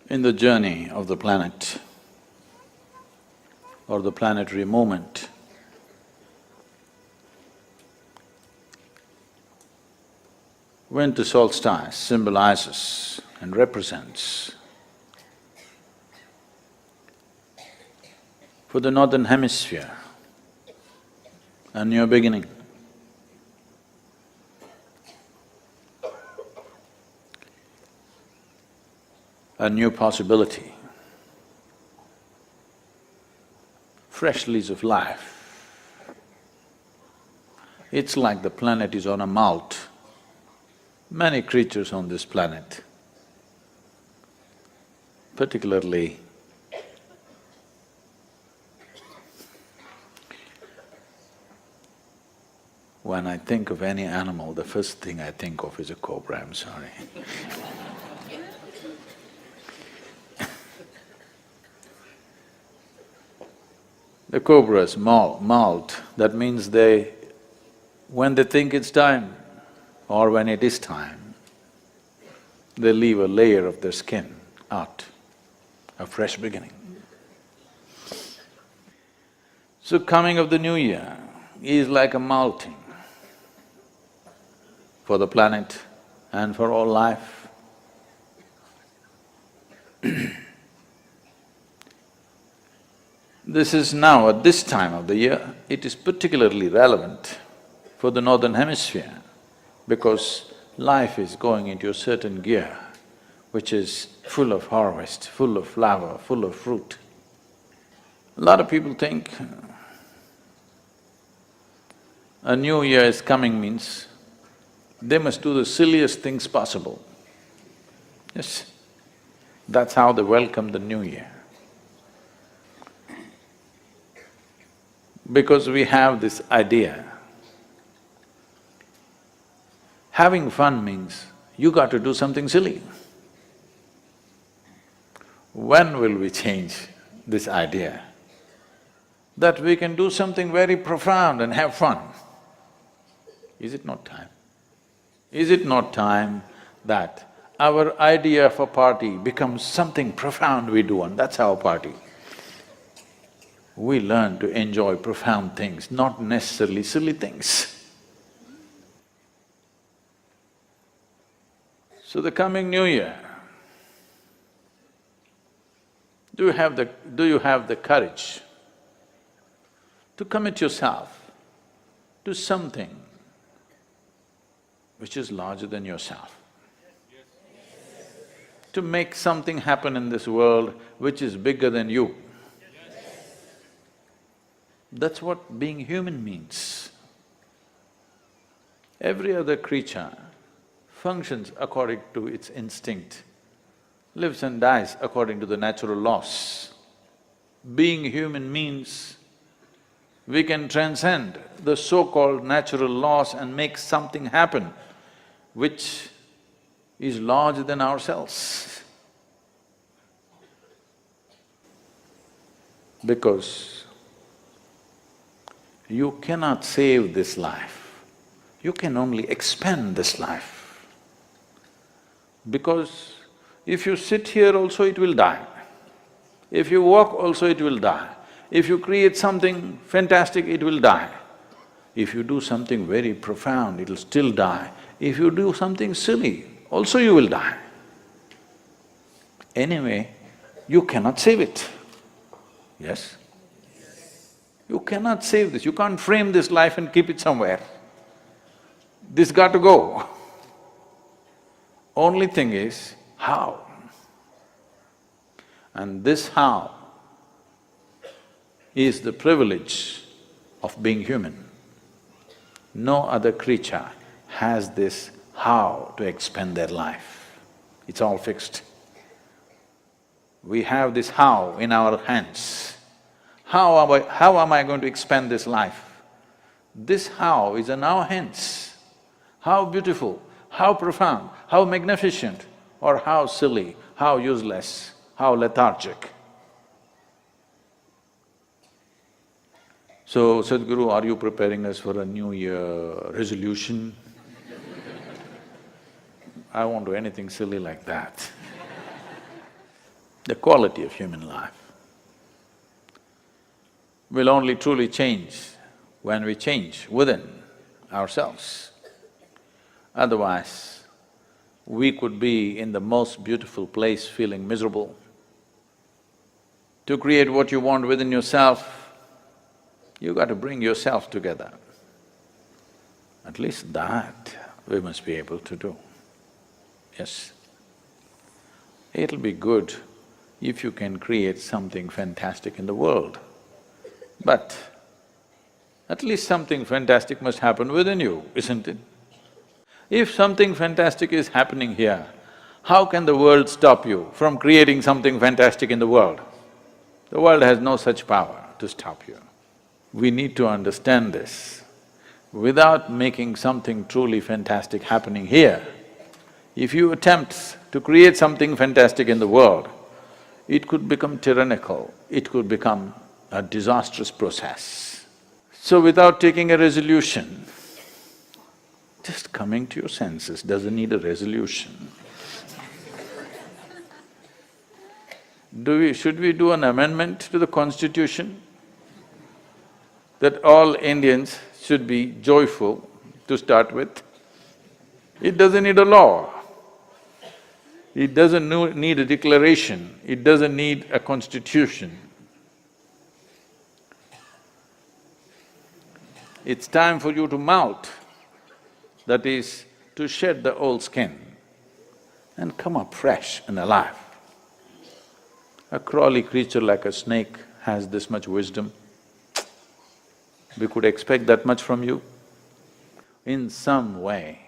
In the journey of the planet or the planetary movement, winter solstice symbolizes and represents for the northern hemisphere a new beginning. A new possibility, fresh lease of life. It's like the planet is on a malt. Many creatures on this planet, particularly when I think of any animal, the first thing I think of is a cobra, I'm sorry. The cobras molt, that means when they think it's time or when it is time, they leave a layer of their skin out, a fresh beginning. So coming of the new year is like a malting for the planet and for all life. This is now, at this time of the year, it is particularly relevant for the northern hemisphere because life is going into a certain gear which is full of harvest, full of flower, full of fruit. A lot of people think a new year is coming means they must do the silliest things possible. Yes, that's how they welcome the new year. Because we have this idea, having fun means you got to do something silly. When will we change this idea that we can do something very profound and have fun? Is it not time? Is it not time that our idea of a party becomes something profound we do, and that's our party? We learn to enjoy profound things, not necessarily silly things. So the coming new year, do you have the courage to commit yourself to something which is larger than yourself? To make something happen in this world which is bigger than you. That's what being human means. Every other creature functions according to its instinct, lives and dies according to the natural laws. Being human means we can transcend the so-called natural laws and make something happen which is larger than ourselves. Because you cannot save this life, you can only expand this life. Because if you sit here also it will die, if you walk also it will die, if you create something fantastic it will die, if you do something very profound it'll still die, if you do something silly also you will die. Anyway, you cannot save it, yes? You cannot save this, you can't frame this life and keep it somewhere. This got to go. Only thing is, how? And this how is the privilege of being human. No other creature has this how to expend their life. It's all fixed. We have this how in our hands. How am I going to expend this life? This how is in our hands. How beautiful, how profound, how magnificent, or how silly, how useless, how lethargic. So, Sadhguru, are you preparing us for a new year resolution? I won't do anything silly like that. the quality of human life will only truly change when we change within ourselves. Otherwise, we could be in the most beautiful place feeling miserable. To create what you want within yourself, you got to bring yourself together. At least that we must be able to do, yes. It'll be good if you can create something fantastic in the world, but at least something fantastic must happen within you, isn't it? If something fantastic is happening here, how can the world stop you from creating something fantastic in the world? The world has no such power to stop you. We need to understand this. Without making something truly fantastic happening here, if you attempt to create something fantastic in the world, it could become tyrannical, it could become a disastrous process. So without taking a resolution, just coming to your senses doesn't need a resolution. Should we do an amendment to the constitution that all Indians should be joyful to start with? It doesn't need a law. It doesn't need a declaration, it doesn't need a constitution. It's time for you to molt, that is, to shed the old skin and come up fresh and alive. A crawly creature like a snake has this much wisdom. We could expect that much from you. In some way,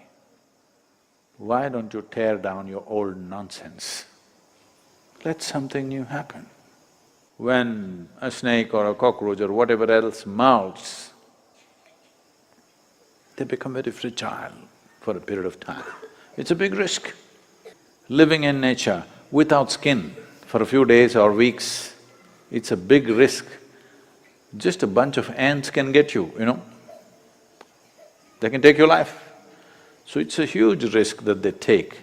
why don't you tear down your old nonsense? Let something new happen. When a snake or a cockroach or whatever else molts, they become very fragile for a period of time. It's a big risk. Living in nature without skin for a few days or weeks, it's a big risk. Just a bunch of ants can get you, you know. They can take your life. So it's a huge risk that they take.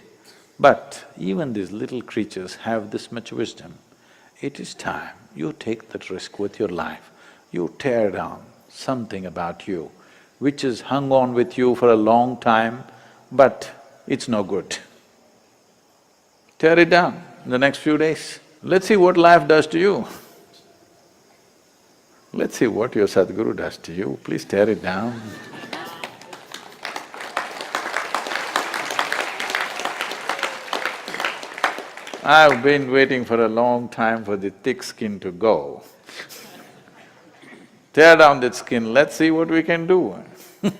But even these little creatures have this much wisdom. It is time you take that risk with your life. You tear down something about you which has hung on with you for a long time, but it's no good. Tear it down in the next few days. Let's see what life does to you. Let's see what your Sadhguru does to you. Please tear it down. I've been waiting for a long time for the thick skin to go. Tear down that skin, let's see what we can do. You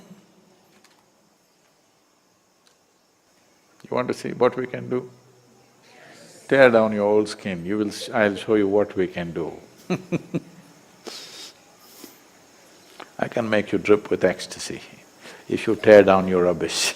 want to see what we can do? Tear down your old skin, I'll show you what we can do. I can make you drip with ecstasy if you tear down your rubbish.